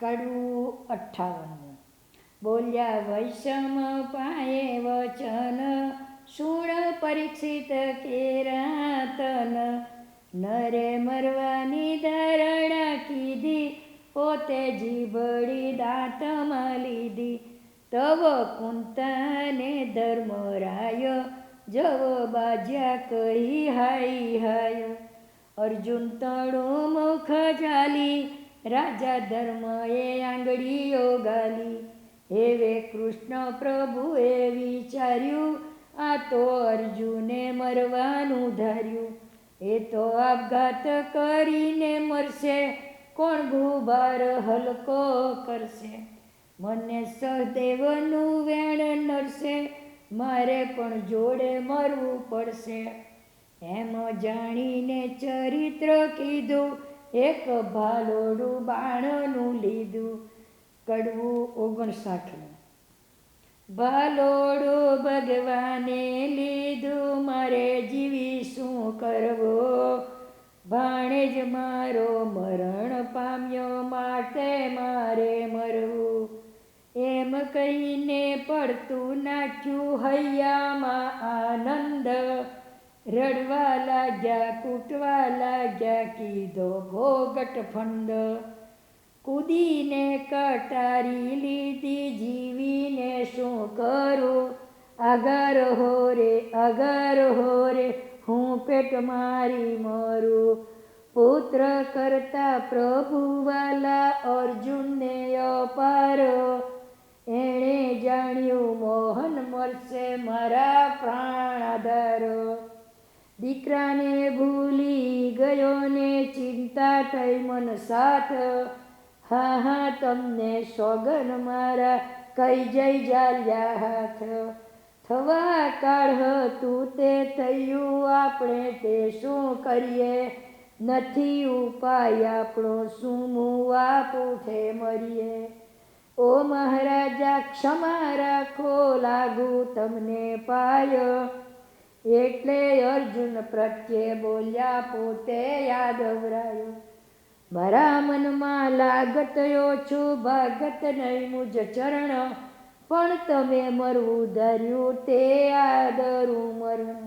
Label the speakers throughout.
Speaker 1: કડવું 58. બોલ્યા વૈષમ પાયે વચન, સુણ પરીક્ષિત કેરાતન. નરે મરવાની ધારણા કીધી, પોતે જીભડી દાંતમાં લીધી. તવ કુંતાને ધર્મરાય, જવ બાજ્યા કહી હાય હાય. અર્જુન તણું મુખ ઝાલી, રાજા ધર્મએ આંગળીઓ ગાલી. હવે કૃષ્ણ પ્રભુએ વિચાર્યું, આ તો અર્જુને મરવાનું ધાર્યું. એ તો આપઘાત કરીને મરશે, કોણ ગુબાર હલકો કરશે. મને સહદેવનું વેણ નડશે, મારે પણ જોડે મરવું પડશે. એમ જાણીને ચરિત્ર કીધું, એક ભાલોડું બાણનું લીધું. કડવું 59. ભાલોડું ભગવાને લીધું, મારે જીવી શું કરવો. ભાણેજ મારો મરણ પામ્યો, માટે મારે મરવું. એમ કહીને પડતું નાખ્યું હૈયામાં આનંદ. રડવા લાગ્યા, કૂટવા લાગ્યા, કીધો ભોગટ ફંદ. કૂદીને કટારી લીધી, જીવીને શું કરું. આગર હો રે, હું પેટ મારી મરું. પુત્ર કરતા પ્રભુ વાલા, અર્જુનને અપાર. એણે જાણ્યું મોહન મરશે, મારા પ્રાણ આધાર. દીકરાને ભૂલી ગયો ને ચિંતા થઈ મન સાથ. હા હા તમને સોગન મારા, કઈ જય જાલ્યા હાથ. થવા કાળ હતું તે થયું, આપણે તે શું કરીએ. નથી ઉપાય આપણો, શું મુવા પૂઠે મરીએ. ઓ મહારાજા ક્ષમા રાખો, લાગુ તમને પાય. એટલે અર્જુન પ્રત્યે બોલ્યા, પોતે યાદવરાય. મારા મનમાં લાગત ઓછું, ભાગત નહીં મુજ ચરણ. પણ તમે મરવું ધાર્યું, તે આદરું મરણ.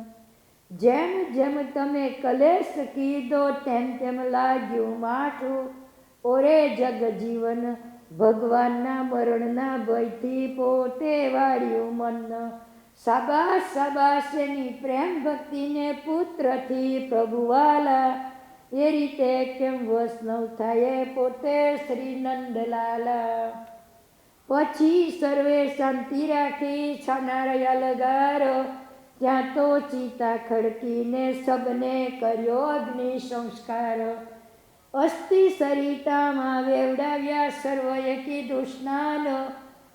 Speaker 1: જેમ જેમ તમે કલેશ કીધો, તેમ તેમ લાગ્યું માઠું. ઓરે જગજીવન, ભગવાનના મરણના ભયથી પોતે વાળ્યું મન. શાબાશ શાબાશ એની પ્રેમ ભક્તિને પુત્રથી પ્રભુવાલા. એ રીતે કેમ વૈષ્ણવ થાય, પોતે શ્રી નંદલાલા. પછી સર્વે શાંતિ રાખી, છનારયા લગારો. ત્યાં તો ચિતા ખડકીને સબને કર્યો અગ્નિ સંસ્કાર. અસ્થિ સરિતામાં વેવડાવ્યા, સર્વએ કીધું સ્નાન.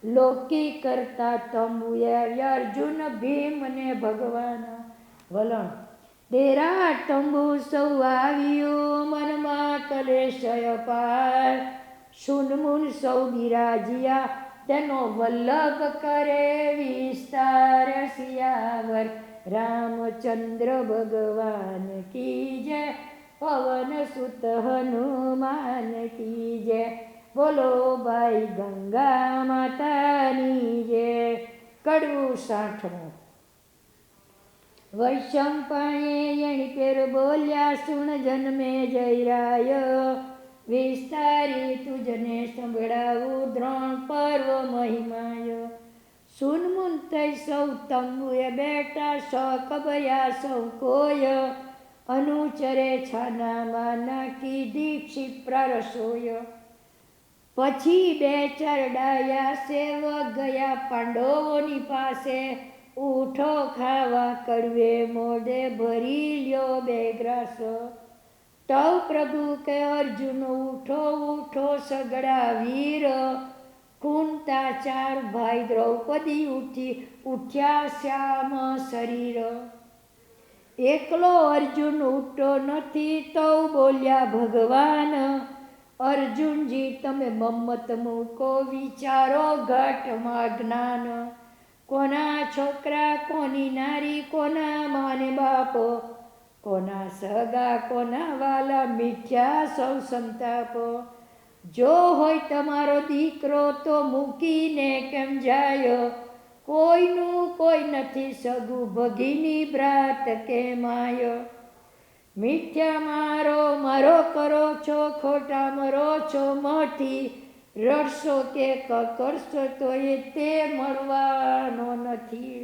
Speaker 1: લોકી કરતા તંબુએ અર્જુન, ભીમ ને ભગવાન. વલણ. ડેરા તંબુ સૌ આવ્યું, મનમાં કલેશ અપાર. સુનમુન સૌ બિરાજ્યા, તેનો વલ્લભ કરે વિસ્તાર. સિયાવર રામચંદ્ર ભગવાન કી જય, પવન સુત હનુમાન કી જય. બોલો ભાઈ ગંગા માતાની જય. કડવું 60. વૈશંપાયે એણી પેર બોલ્યા, સુણ જન્મે જયરાય. વિસ્તારી તુજને સંભળાવું, દ્રોણ પર્વ મહિમાય. સુનમુન થઈ સૌ તંબુએ બેઠા, સકબયા સૌ કોઈ. અનુચરે છાના માના, કીધી ક્ષિપ્રા રસોય. પછી 2-4 ડાયા સેવક ગયા પાંડવોની પાસે. ઉઠો ખાવા, કડવે મોઢે ભરી લ્યો 2 ગ્રાસ. તવ પ્રભુ કે અર્જુન, ઉઠો ઉઠો સગડા વીર. કુંતા 4 ભાઈ દ્રૌપદી ઉઠ્યા શ્યામ શરીર. એકલો અર્જુન ઉઠતો નથી, તો બોલ્યા ભગવાન. અર્જુનજી તમે મમ્મત મૂકો, વિચારો ઘટમાં જ્ઞાન. કોના છોકરા, કોની નારી, કોના માને બાપો. કોના સગા, કોના વાલા, મીઠ્યા સૌ સંતાપો. જો હોય તમારો દીકરો તો મૂકીને કેમ જાય? કોઈનું કોઈ નથી સગું, ભગીની બ્રાત કેમ આય? મિથ્યા મારો મારો કરો છો, ખોટા મરો છો મથી, રડશો કે કરશો તો એ તે મળવાનો નથી.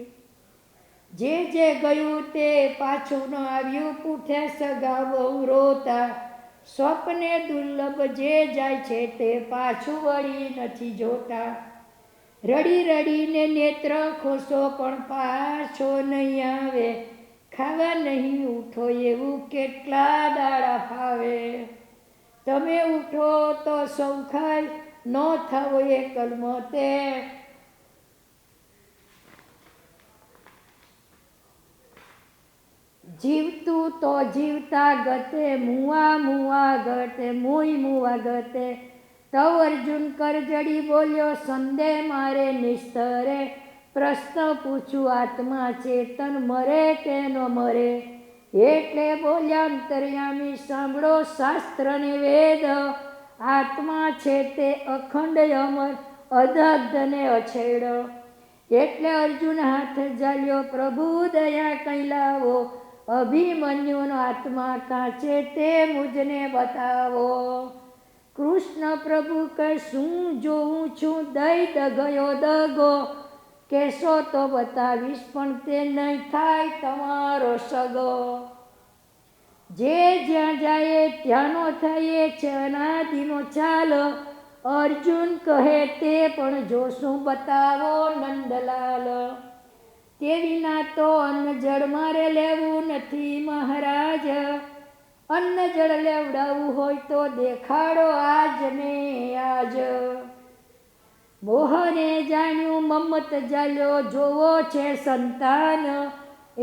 Speaker 1: જે ગયું તે પાછું ન આવ્યું, પૂઠે સગા બહુ રોતા, સ્વપ્ને દુર્લભ જે જાય છે તે પાછું વળી નથી જોતા. રડી રડીને નેત્ર ખોસો પણ પાછો નહીં આવે, ખાવા નહીં ઉઠો એવું કેટલા દાડા ફાવે. તમે ઉઠો તો સૌ ખાય, ન થાવો એકલ મતે. જીવતું તો જીવતા ગતે, મુવા ગતે, મુવા ગતે. તવ અર્જુન કરજડી બોલ્યો, સંદેહ મારે નિસ્તરે, પ્રશ્ન પૂછું આત્મા ચેતન મરે કે ન મરે? એટલે બોલ્યા અંતર્યામી, સાંભળો શાસ્ત્ર ને વેદ, આત્મા છે તે અખંડ અમર, અદગ્ધ ને અછેડ. એટલે અર્જુન હાથ ઝાલ્યો, પ્રભુ દયા કઈ લાવો, અભિમન્યુનો આત્મા કાચે તે મુજને બતાવો. કૃષ્ણ પ્રભુ કહે, શું જોઉં છું દઈ ગયો દગો, કહેશો તો બતાવીશ પણ તે નહીં થાય તમારો સગો. જે જ્યાં જાય ત્યાંનો થાય છે અનાદિનો ચાલ, અર્જુન કહે તે પણ જોશું બતાવો નંદલાલ. તે વિના તો અન્ન જળ મારે લેવું નથી મહારાજ, અન્ન જળ લેવડાવવું હોય તો દેખાડો આજ ને આજ. મોહને જાણ્યું મમ્મત જાલ્યો, જોવો છે સંતાન,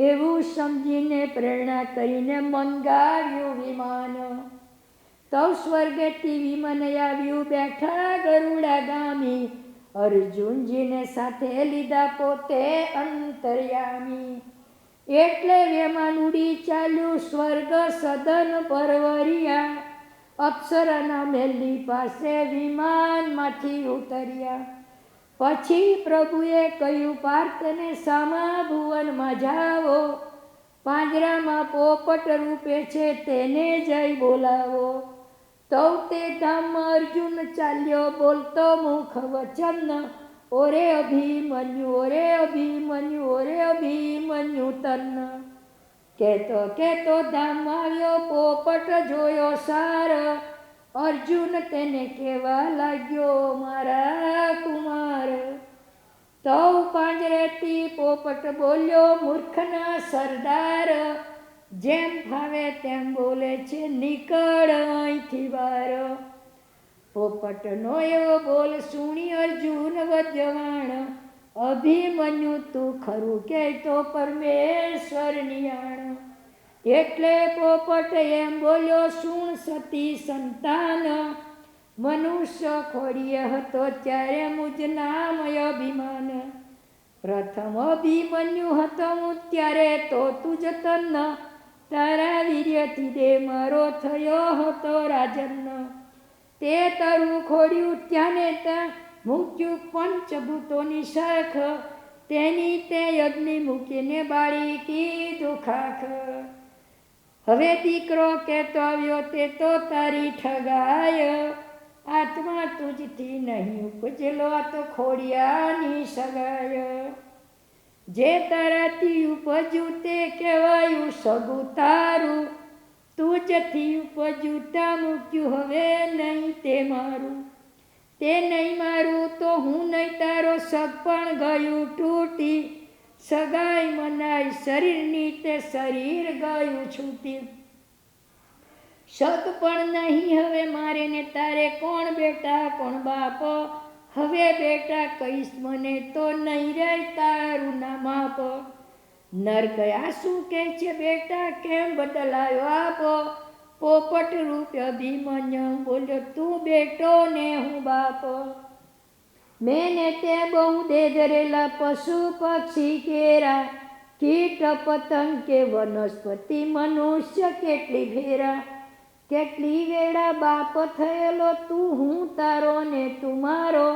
Speaker 1: એવું સમજીને પ્રેરણા કરીને મંગાવ્યું વિમાન. તવ સ્વર્ગેથી વિમાન આવ્યું, બેઠા ગરુડા ગામી, અર્જુનજીને સાથે લીધા પોતે અંતર્યામી. એટલે વિમાન ઉડી ચાલ્યું સ્વર્ગ સદન પરવરિયા, અપ્સરાના મહેલની પાસે વિમાનમાંથી ઉતર્યા. પછી પ્રભુએ કહ્યું, પાર્થને સામા ભુવનમાં જાઓ, પાંજરામાં પોપટ રૂપે છે તેને જઈ બોલાવો. તવ તે ધામમાં અર્જુન ચાલ્યો, બોલતો મુખ વચન, ઓરે અભિમન્યુ, ઓરે અભિમન્યુ, ઓરે અભિમન્યુ તન. કેતો ધામ આવ્યો, પોપટ જોયો સાર, અર્જુન તેને કેવા લાગ્યો મારા કુમાર. તવ પાંજરેથી પોપટ બોલ્યો, મૂર્ખના સરદાર, જેમ ફાવે તેમ બોલે છે નીકળ અહીંથી બહાર. પોપટનો એવો બોલ સુણી અર્જુન વધવાણ, અભિમન્યુ તું ખરું કે તો પરમેશ્વર નિયાણ. એટલે પોપટ એમ બોલ્યો, સુણ સતી સંતાન, મનુષ્ય ખોડીએ હતો ત્યારે મુજ નામ અભિમાન. પ્રથમ અભિમન્યુ હતો હું ત્યારે તો તુજ તન, તારા વીર્યથી દે મારો થયો હતો રાજન. તે તારું ખોડ્યું ત્યાં ને ત્યાં, મૂક્યું પંચભૂતોની શાખ, તેની તે અગ્નિ મૂકીને બાળી કીધું ખાખ. હવે દીકરો કેતો આવ્યો તે તો તારી ઠગાય, આત્મા તુજથી નહીં ઉપજેલો આ તો ખોડિયાની સગાય. જે તારાથી ઉપજ્યું તે કહેવાયું સગું તારું, તુજથી ઉપજ્યું તા મૂક્યું હવે નહીં તે મારું. તે નહીં મારું તો હું નહીં તારો, સગ પણ ગયું તૂટી, સગાઈ મનાઈ શરીરની તે શરીર ગયું છૂટી. સગ પણ નહીં હવે મારે ને તારે, કોણ બેટા કોણ બાપ, હવે બેટા કહીશ મને તો નહીં રહે તારું ના માપ. નર કયા શું કહે છે બેટા કેમ બદલાયો આપો, પોપટ રૂપ અભિમન્યુ બોલ્યો તું બેટો ને હું બાપ. મેં ને તે બહુ દે ધરેલા પશુ પક્ષી કેરા, કીટ પતંગ કે વનસ્પતિ મનુષ્ય કેટલી ફેરા. કેટલી વેળા બાપ થયેલો તું હું તારો ને તું મારો,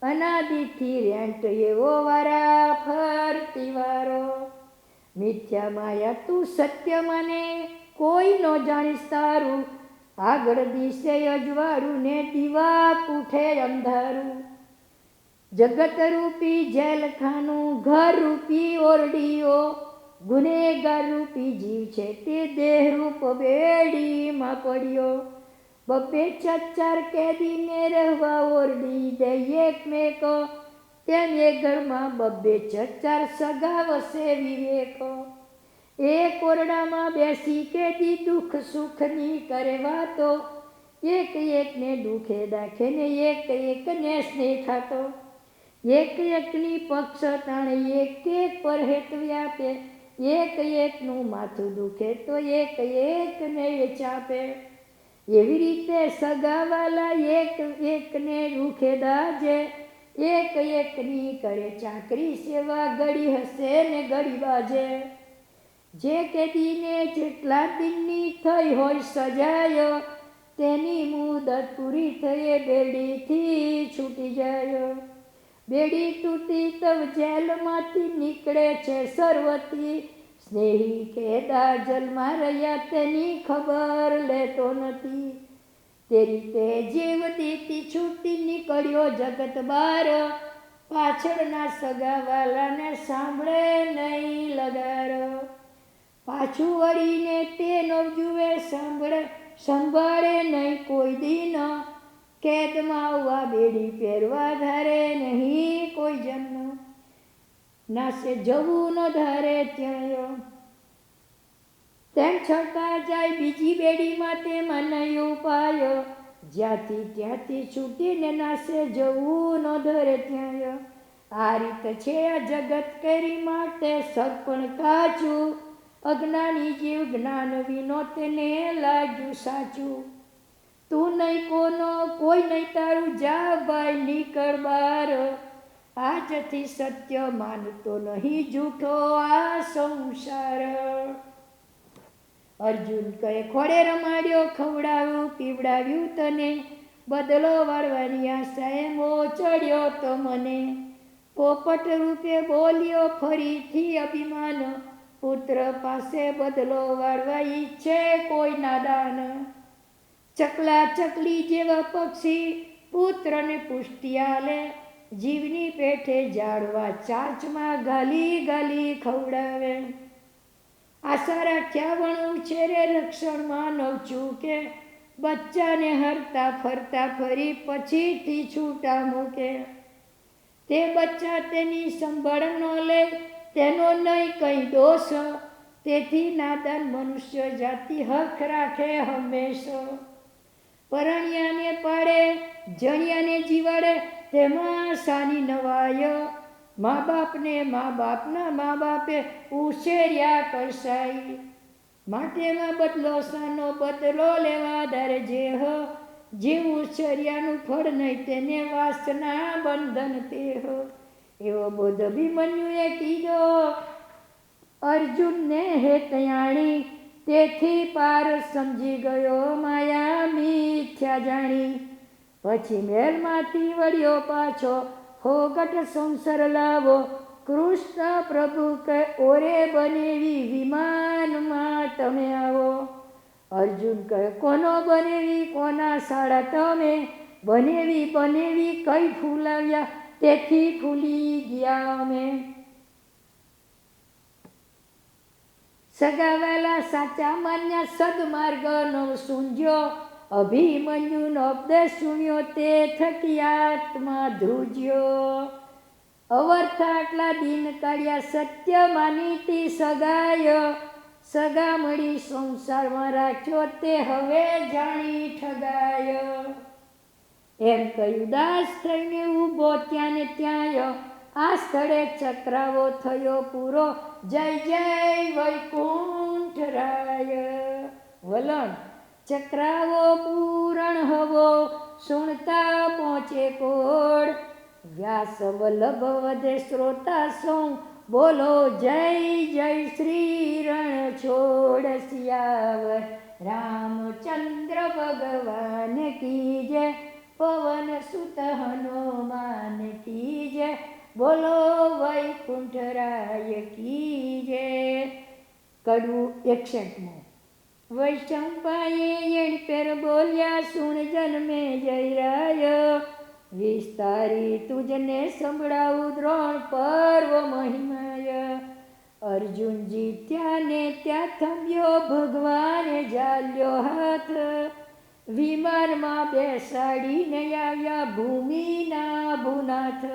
Speaker 1: અનાદિથી રેંટ એવો વારા ફરતી વારો. મિથ્યા માયા તું સત્ય મને કોઈ નો જાણીશ તારું, આગળ દિશે અજવાળું ને દીવા પૂઠે અંધારું. જગત રૂપી જેલખાનું ઘર રૂપી ઓરડીઓ, ગુનેગાર રૂપી જીવ છે તે દેહ રૂપ બેડીમાં પડ્યો. બબ્બે ચચાર કેદીને રહેવા ઓરડી દે એકમેક, તેમ એ ઘરમાં બબ્બે ચચાર સગા વસે વિવેક. એક ઓરડામાં બેસી કેદી દુઃખ સુખની કરે વાતો, એક એકને દુઃખે દાખે ને એક એકને સ્નેહ ખાતો. એક એકની પક્ષ તાણે એક એક પર હેત વ્યાપે, એક એકનું માથું દુખે તો એક એકને એ ચાપે. એવી રીતે સગાવાલા એક એકને દુખે દાજે, એક એકની કરે ચાકરી સેવા, ઘડી હસે ને ઘડી બાજે. જે કેદીને જેટલા દિનની થઈ હોય સજાય, તેની મુદત પૂરી થયે બેડીથી છૂટી જાય. બેડી તૂટી તવ જેલમાંથી નીકળે છે સરવતી, સ્નેહી કેદા જલમાં રહ્યા તેની ખબર લેતો નથી. તે રીતે જીવ દીતી છૂટી નીકળ્યો જગત બાર, પાછળના સગાવાલાને સાંભળે નહીં લગાર. પાછું વળીને તેનો જુએ સંભાળે નહીં કોઈ દિન, કેદમાં આવવા બેડી પહેરવા ધારે નહીં કોઈ જન્મ. નાસે જવું ન ધારે ત્યાં તેમ છતાં જાય બીજી બેડીમાં, તેમાં નહીં ઉપાય, જ્યાંથી ત્યાંથી છૂટીને નાસે જવું ન ધરે ત્યાં. આ રીત છે આ જગત કરી માટે સગપણ કાચું, અજ્ઞાની જીવ જ્ઞાન વિનો તેને લાગ્યું સાચું. તું નહીં કોનો કોઈ નહીં તારું, જા ભાઈ નીકળ બાર, આજથી સત્ય માનતો નહીં જૂઠો આ સંસાર. અર્જુન કહે ખોડે રમાડ્યો ખવડાવ્યું પીવડાવ્યું તને, બદલો વાળવાની આશાએ મોહ ચડ્યો તો મને. પોપટ રૂપે બોલ્યો ફરીથી અભિમાન, પુત્ર પાસે બદલો વાળવા ઈચ્છે કોઈ નાદાન. ચકલા ચકલી જેવા પક્ષી પુત્રને પુષ્ટિ આલે, જીવની પેઠે જાળવા ચાંચમાં ગાલી ગાલી ખવડાવે. આશા રાખ્યા વણ ઉછેરે રક્ષણમાં ન ચૂકે, બચ્ચાને હરતા ફરતા ફરી પછીથી છૂટા મૂકે. તે બચ્ચા તેની સંભાળ ન લે તેનો નહીં કંઈ દોષ, તેથી નાદાન મનુષ્ય જાતિ હક રાખે હંમેશા. પરણ્યાને પાડે જણ્યાને જીવાડે, તેમાં સાની નવાય. મા બાપને મા બાપના મા બાપે ઉછેર્યા કરસાઈ, માટેમાં બદલો સાનો બદલો લેવા ધારે જેહ. જીવ ઉછેર્યાનું ફળ નહીં તેને વાસના બંધન તેહ. એવો બોધ અભિમન્યુએ કીધો અર્જુનને હે તયાણી, તેથી પાર સમજી ગયો માયા મિથ્યા જાણી. પછી મહેલમાંથી વળ્યો પાછો, હોગટ સંસાર લાવો, કૃષ્ણ પ્રભુ કે ઓરે બનેવી વિમાનમાં તમે આવો. અર્જુન કહે કોનો બનેવી કોના શાળા તમે, બનેવી કઈ ફૂલાવ્યા તેથી ફૂલી ગયા અમે. સગાવાલા સાચા માન્યા સદમાર્ગનો સૂંજ્યો, અભિમન્યુનો ઉપદેશ સુણ્યો તે થકી આત્મા ધ્રુજ્યો. અવર્થા આટલા દિન કાઢ્યા સત્ય માનીતી સગાય, સગા મળી સંસારમાં રાખ્યો તે હવે જાણી ઠગાય. એમ કહ્યું દાસ થઈને ઊભો ત્યાં ને ત્યાં, આ સ્થળે ચક્રાવો થયો પૂરો, જય જય વૈકુંઠ રાય. વલણ ચક્રાવો પૂરણ હવો, સુણતા પહોંચે કોડ, વ્યાસ વલ્લભ વધે શ્રોતા સૌ, બોલો જય જય શ્રી રણ છોડ. સિયાવર રામચંદ્ર ભગવાન કી જય, પવન સુત હનુમાન કી જય, બોલો વૈકુંઠરાય કી જય. કડવું 61. વૈશંપાએ એણ પેર બોલ્યા, સુણ જન્મે જયરાય, વિસ્તારી તુજને સંભળાવું દ્રોણ પર્વ મહિમાય. અર્જુનજી ત્યાં ને ત્યાં થંભ્યો, ભગવાને ઝાલ્યો હાથ, વિમાનમાં બેસાડીને આવ્યા ભૂમિના ભૂનાથ.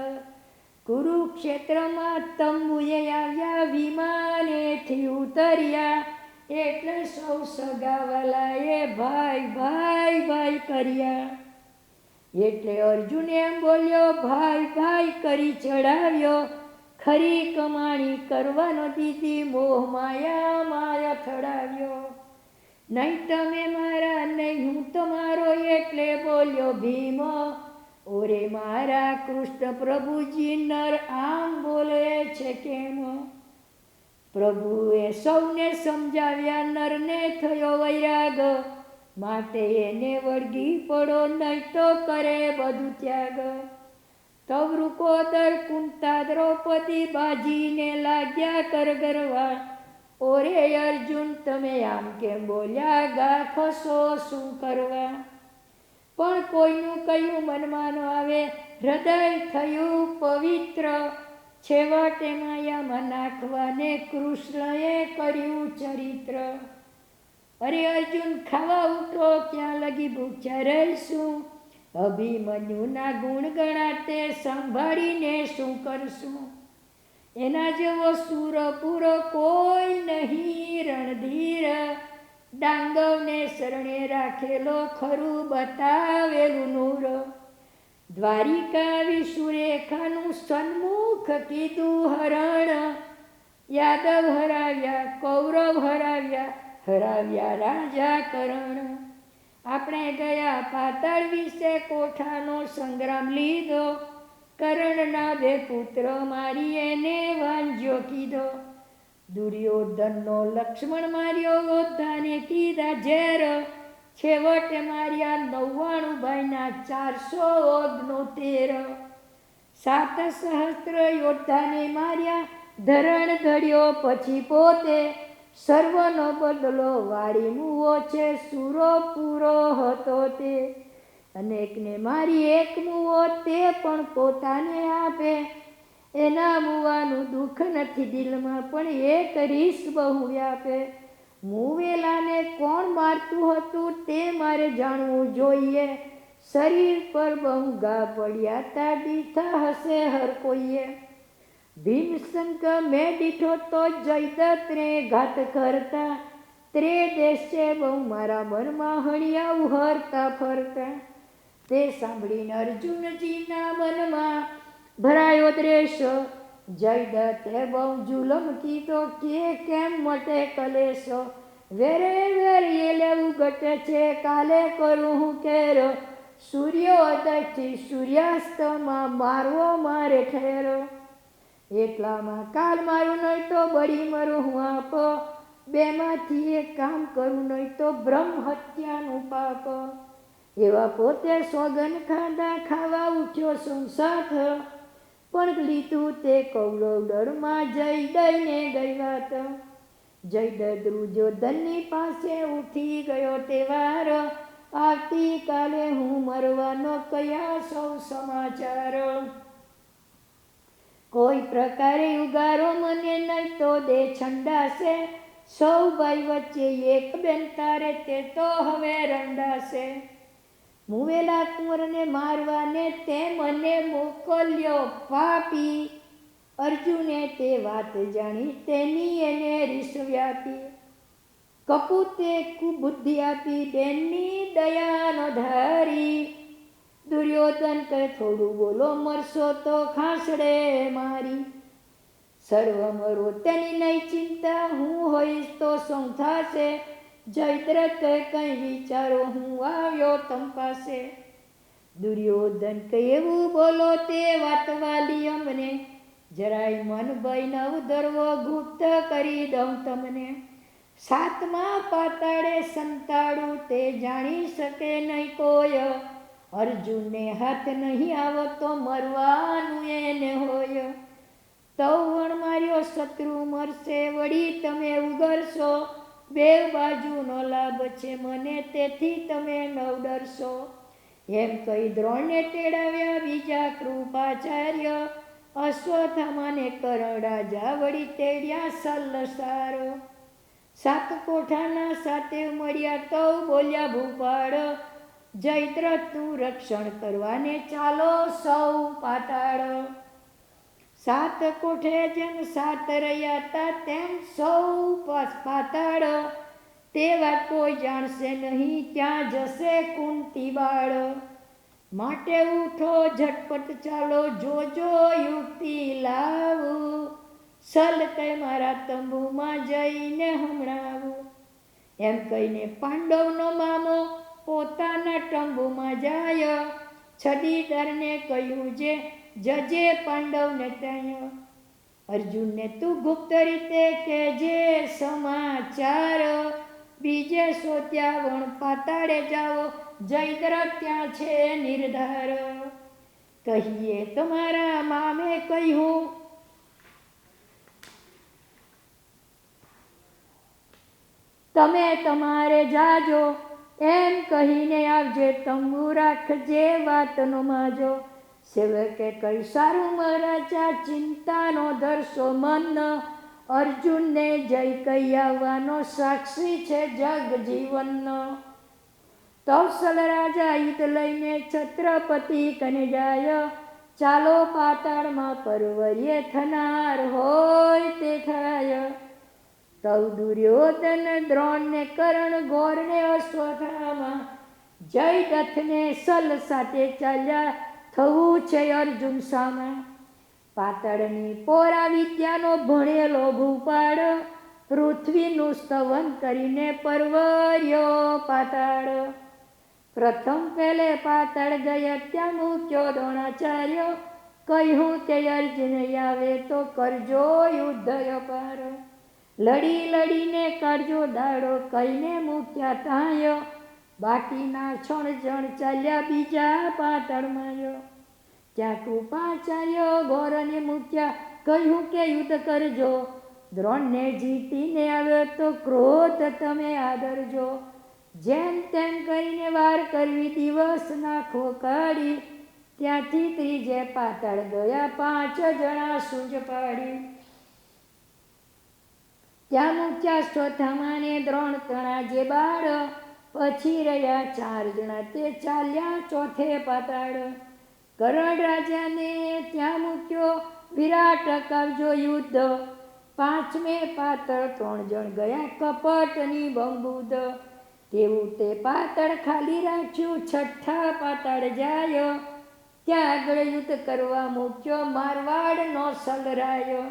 Speaker 1: કુરુક્ષેત્રમાં તંબુએ આવ્યા, વિમાનેથી ઉતર્યા, એટલે સૌ સગાવાલાએ ભાઈ ભાઈ ભાઈ કર્યા. એટલે અર્જુન એમ બોલ્યો, ભાઈ ભાઈ કરી ચડાવ્યો, ખરી કમાણી કરવાનો દીધી, મોહ માયા માયા થડાવ્યો. નહીં તમે મારા નહીં હું તમારો, એટલે બોલ્યો ભીમ, ઓરે મારા કૃષ્ણ પ્રભુજી નર આમ બોલે છે કેમ. પ્રભુએ સૌને સમજાવ્યા, નરને થયો વૈરાગ, માટે એને વળગી પડો, નહીં તો કરે બધું ત્યાગ. તવૃકોદર કુંતા દ્રૌપદી બાજીને લાગ્યા કરગરવા, ઓરે અર્જુન તમે આમ કેમ બોલ્યા, ગા ખસો શું કરવા. પણ કોઈનું કયું મનમાં ન આવે, હૃદય થયું પવિત્ર, છેવટે માયામાં નાખવાને કૃષ્ણએ કર્યું ચરિત્ર. અરે અર્જુન ખાવા ઉઠો, ક્યાં લગી ભૂખ્યા રહીશું, અભિમન્યુના ગુણ ગણાતે સંભાળીને શું કરશું. એના જેવો સુર પૂરો કોઈ નહીં રણધીર, ડાંગવને શરણે રાખેલો ખરું બતાવેલું નૂર. દ્વારિકા વિશુરેખાનું સન્મુખ કીધું હરણ, યાદવ હરાવ્યા કૌરવ હરાવ્યા, હરાવ્યા રાજા કરણ. આપણે ગયા પાતાળ વિશે કોઠાનો સંગ્રામ લીધો, કર્ણના બે પુત્ર મારી એને વાંજ્યો કીધો. દુર્યોધનનો લક્ષ્મણ માર્યો, યોદ્ધાને કીધા ઝેર, છેવટે માર્યા 99 ભાઈના 469. 7 સહસ્ત્ર યોદ્ધાને માર્યા, ધરણ ધડ્યો પછી પોતે, સર્વનો બદલો વાળી મુવો છે, સુરો પૂરો હતો તે. અનેકને મારી એક મુવો, તે પણ પોતાને આપે, એના મુવાનું દુઃખ નથી દિલમાં, પણ એક રીસ બહુ વ્યાપે. મુવેલાને કોણ મારતું હતું તે મારે જાણવું જોઈએ, શરીર પર બહુ ઘા પડ્યા તા, દીઠા હશે હર કોઈએ. ભીમશંક મેં દીઠો તો જયદ્રથને ઘાત કરતા, ત્રે દેશે બહુ મારા મનમાં હણિયા ઉહરતા ફરતા. તે સાંભળીને અર્જુનજીના મનમાં ભરાયો દ્વેષ, જયદ્રથે બહુ જુલમ કીધો, કે કેમ મટે કલેશ. વેરે વેર એ લેવું ઘટે છે, કાલે કરું હું કેર, સૂર્યોદયથી સૂર્યાસ્તમાં મારવો મારે ઠેર. એટલામાં કાલ મારું નહીં તો બળી મરું હું આપ, બેમાંથી એક કામ કરું નહીં તો બ્રહ્મ હત્યાનું પાપ. એવા પોતે સોગન ખાધા, ખાવા ઉઠ્યો સંસાથ, પણ લીધું તે કૌરવ ડરમાં, જય દઈને ગઈ વાત. જયદ્રથ દુર્યોધનની પાસે ઉઠી ગયો તે વાર, આવતીકાલે હું મરવાનો કયા સૌ સમાચાર. કોઈ પ્રકારે ઉગારો મને નહીં તો દે છંડાશે, સૌ ભાઈ વચ્ચે એક બેન તારે તે તો હવે રંડાશે. મુવેલા કુંવરને મારવાને તે મને મોકલ્યો પાપી, અર્જુને તે વાત જાણી તેની એને રીસ વ્યાપી. કપૂતે કુબુદ્ધિ આપી બેનની દયાનો ધારી, દુર્યોધન કહે થોડું બોલો મરશો તો ખાસડે મારી. સર્વ મરો તેની નહીં ચિંતા, હું હોઈશ તો સૌ થાશે, જયદ્રથ કહે કંઈ વિચારો હું આવ્યો તમ પાસે. દુર્યોધન કહે એવું બોલો તે વાત વાલી અમને, જરાય મન ભય નવ ધરવો ગુપ્ત કરી દઉં તમને. સાતમા પાતાળે સંતાડું તે જાણી શકે નહીં કોઈ, અર્જુનને હાથ નહીં આવો તો મરવાનું એને હોય. તવણ માર્યો શત્રુ મરશે વળી તમે ઉગરશો, બે બાજુનો લાભ છે મને તેથી તમે નવ ડરશો. એમ કહી દ્રોણને તેડાવ્યા બીજા કૃપાચાર્ય, અશ્વત્થામાને કરણ રાજા વળી તેડ્યા સલ્લસારો. સાત કોઠાના સાતે મળ્યા તો બોલ્યા ભૂપાળ, જયદ્રથનું રક્ષણ કરવાને ચાલો સૌ પાતાળ. સાત કોઠે જેમ સાત રહ્યા તા તેમ સૌ પાતાળ, તે વાત કોઈ જાણશે નહીં ત્યાં જશે કુંતી બાળ. માટે ઉઠો ઝટપટ ચાલો જોજો યુક્તિ લાવું, સલ તે મારા તંબુમાં જઈને હમણાવું. એમ કહીને પાંડવનો મામો પોતાના તંબુમાં જાય, છડીદારને કહ્યું જે જજે પાંડવને ત્યાં. અર્જુનને તું ગુપ્ત રીતે કહેજે સમાચાર, બીજે સોત્યા વણ પાતાળે જાઓ જયદ્રથ ત્યાં છે નિર્ધાર. કહીએ તમારા મામે કહ્યું તમે તમારે જાજો, એમ કહીને આવજે તંબુ રાખજે વાતનો માજો. સેવકે કહ્યું સારું મહારાજા ચિંતાનો ધરશો મન, અર્જુનને જય કહી આવવાનો સાક્ષી છે જગ જીવનનો. તવસલ રાજા યુદ્ધ લઈને છત્રપતિ કને જાય, ચાલો પાતાળમાં પરવરીએ થનાર હોય તે થાય. તવ દુર્યોધન દ્રોણને કરણ ઘોરને અશ્વત્થામા, જયદ્રથને સલ સાથે ચાલ્યા થવું છે અર્જુન સામા. પાતાળની પોરા વિદ્યાનો ભણેલો ભૂપાળ, પૃથ્વીનું સ્તવન કરીને પરવર્યો પાતાળ. પ્રથમ પહેલે પાતાળ ગયા ત્યાં મૂક્યો દ્રોણાચાર્ય, કહ્યું કે અર્જુન આવે તો કરજો યુદ્ધ અપાર. લડી લડીને કાઢજો દાડો કહીને મૂક્યા તાય, બાકીના 6 જણ ચાલ્યા બીજા પાતાળમાં. ત્યાં કૃપાચાર્ય ઘોરને મૂક્યા, કહ્યું કે યુદ્ધ કરજો, દ્રોણને જીતીને આવ્યો તો ક્રોધ તમે આદરજો. જેમ તેમ કરીને વાર કરવી દિવસ નાખો કાઢી, ત્યાંથી ત્રીજે પાતાળ ગયા 5 જણા સૂજ પાડી. ત્યાં મૂક્યા અશ્વત્થામાને દ્રોણ તણા જે બાળ, પછી રહ્યા 4 જણા તે ચાલ્યા ચોથે પાતાળ. કરણ રાજાને ત્યાં મૂક્યો વિરાટ અકાવજો યુદ્ધ, 5મે પાતાળ 3 જણ ગયા કપટની બંબુદ. તેવું તે પાતાળ ખાલી રાખ્યું 6ઠા પાતાળ જાય, ત્યાં આગળ યુદ્ધ કરવા મૂક્યો મારવાડનો સલરાયો.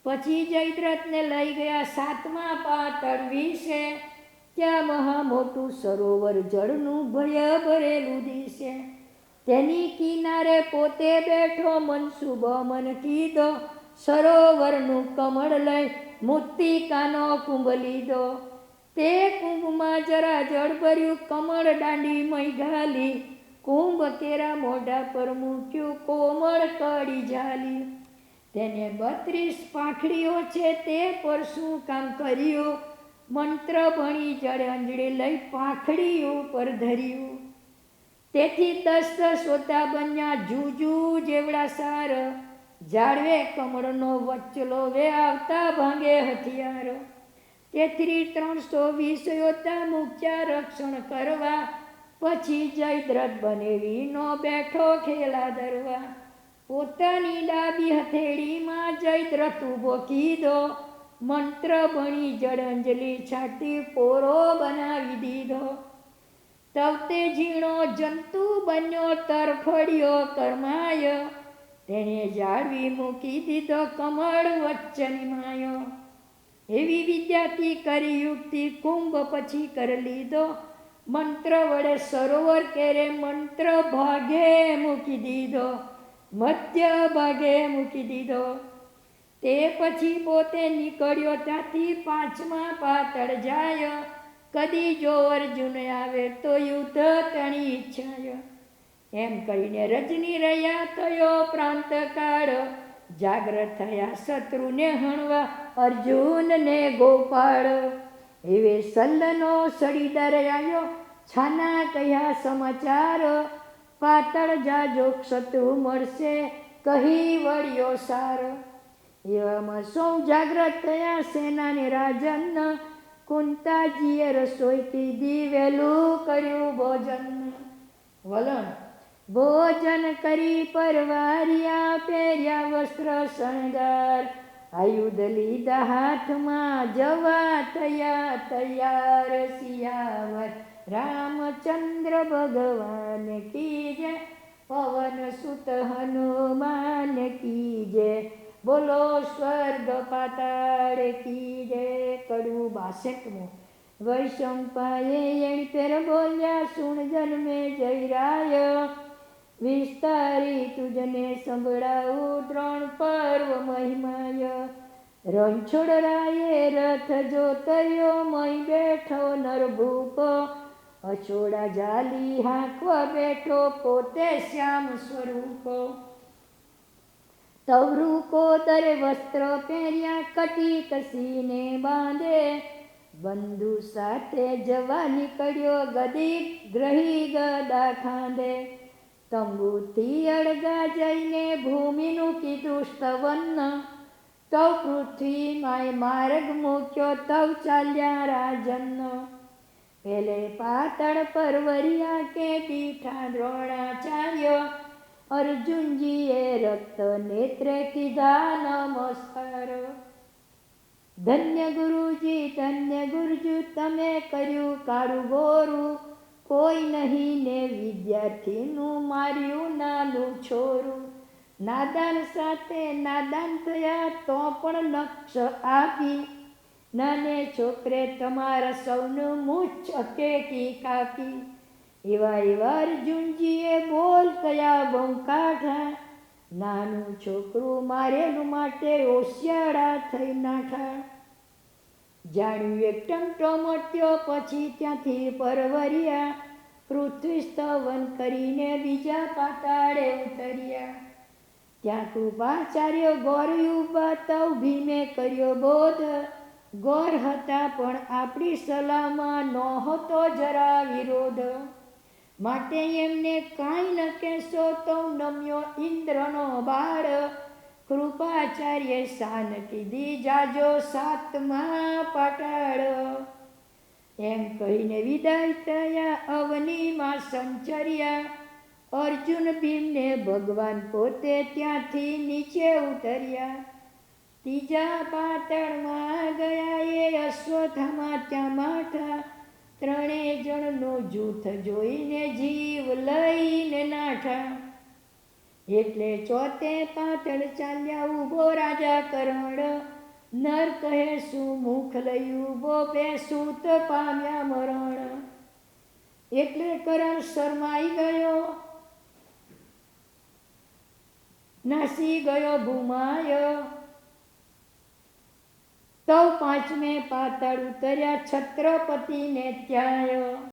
Speaker 1: પછી જયદ્રથને લઈ ગયા 7મા પાતાળ વિશે, ત્યાં મહા મોટું સરોવર જળનું ભય ભરેલું દિશે. તેની કિનારે પોતે બેઠો મનસુબો મન કીધો, સરોવરનું કમળ લઈ મુત્તિકાનો કુંભ લીધો. તે કુંભમાં જરા જળ ભર્યું કમળ દાંડી મય ઘાલી, કુંભ કેરા મોઢા પર મૂક્યું કોમળ કડી ઝાલી. તેને 32 પાંખડીઓ છે તે પર શું કામ કર્યું, મંત્ર ભણી જળ અંજળી લઈ પાંખડી ઉપર ધર્યું. તેથી 10 સોતા બન્યા જુજુ જેવડા સાર, જાળવે કમળનો વચલો વે આવતા ભાંગે હથિયાર. તેથી 320 યોદ્ધા મૂક્યા રક્ષણ કરવા, પછી જયદ્રથ બનેવીનો બેઠો ખેલા ધરવા. પોતાની ડાબી હથેળીમાં જયદ્રથ ઊભો કીધો, મંત્ર ભણી જળંજલિ છાટી પોરો બનાવી દીધો. તવતે ઝીણો જંતુ બન્યો તરફડ્યો કરમાય, તેને જાળવી મૂકી દીધો કમળ વચ્ચની માયો. એવી વિદ્યાથી કરી યુક્તિ કુંભ પછી કરી લીધો, મંત્ર વડે સરોવર કેરે મંત્ર ભાગે મૂકી દીધો, મધ્ય ભાગે મૂકી દીધો. તે પછી પોતે નીકળ્યો ત્યાંથી પાંચમા પાતળ જાય, કદી જો અર્જુન આવે તો યુદ્ધ તણી ઈચ્છાય. એમ કહીને રજની રહ્યા થયો પ્રાંતકાળ, જાગ્રત થયા શત્રુને હણવા અર્જુનને ગોપાળ. એવે સલ્લનો સડીદાર આવ્યો, છાના કહ્યા સમાચાર, પાતળ જાજો શત્રુ મળશે કહી વળ્યો સાર. એવામાં સૌ જાગ્રત થયા સેનાને રાજન, કુંતાજીએ રસોઈ કીધી વહેલું કર્યું ભોજન. વલણ ભોજન કરી પરવાર્યા, પહેર્યા વસ્ત્ર શણગાર, આયુધ લીધા હાથમાં જવા થયા તૈયાર. સિયાવર રામચંદ્ર ભગવાન કી જય, પવન સુત હનુમાન કી જય, બોલો સ્વર્ગ પાતાળ કી જય. કડવું 62. વૈશંપાએ એણી પેર બોલ્યા, સુણ જન્મે જયરાય, વિસ્તારી તુજને સંભળાવું દ્રોણ પર્વ મહિમાય. રણછોડરાયે રથ જોતર્યો, મય બેઠો નરભૂપ, અછોડા જાલી હાંકવા બેઠો પોતે શ્યામ સ્વરૂપ. તવરું કોતરે વસ્ત્ર પહેર્યા, કટી કસીને બાંધે, બંધુ સાથે જવા નીકળ્યો, ગદી ગ્રહી ગદા ખાંદે. તંબુથી અળગા જઈને ભૂમિનું કીધું સ્તવન, તવ પૃથ્વી માય માર્ગ મૂક્યો તવ ચાલ્યા રાજન. પેલે પાતળ પરવરિયા કે દીઠા દ્રોણાચાર્ય, અર્જુનજીએ રક્ત નેત્રે કીધા નમસ્કાર. ધન્ય ગુરુજી ધન્ય ગુરુજી, તમે કર્યું કાળું ગોરું, કોઈ નહીં ને વિદ્યાર્થીનું માર્યું નાનું છોરું. નાદાન સાથે નાદાન થયા તો પણ નક્ષ આપી, નાને છોકરે તમારા સૌનું મૂછ અકેકી કાપી. એવા એવા અર્જુનજીએ બોલ કયા બહુ કાઢા, નાનું છોકરું મારેલું માટે હોશિયાળા થઈ નાઠા. જાણ્યું એક ટંટો મટ્યો પછી ત્યાંથી પરવર્યા, પૃથ્વી સ્તવન કરીને બીજા પાતાળે ઉતર્યા. ત્યાં કૃપાચાર્ય ગોર ઉભા તવ ભીમે કર્યો બોધ, ગોર હતા પણ આપણી સલાહમાં નહોતો જરા વિરોધ. માટે એમને કાંઈ ન કહેશો તો નમ્યો ઇન્દ્રનો બાળ, કૃપાચાર્ય શાન કીધી જાજો સાતમા પાતાળ. એમ કહીને વિદાય થયા અવનીમાં સંચર્યા, અર્જુન ભીમને ભગવાન પોતે ત્યાંથી નીચે ઉતર્યા. ત્રીજા પાતાળમાં ગયા એ અશ્વત્થામા ત્યાં માઠા, ત્રણેય જણનું જૂથ જોઈને જીવ લઈને નાઠા. એટલે ચોથે પાતળ ચાલ્યા ઊભો રાજા કરણ, નર કહે શું મુખ લઈ ઊભો બેસું તો પામ્યા મરણ. એટલે કરણ શરમાઈ ગયો, નાસી ગયો ભૂમાય. તવ પાંચમે પાતાળ ઉતર્યા છત્રપતિને ત્યાંય.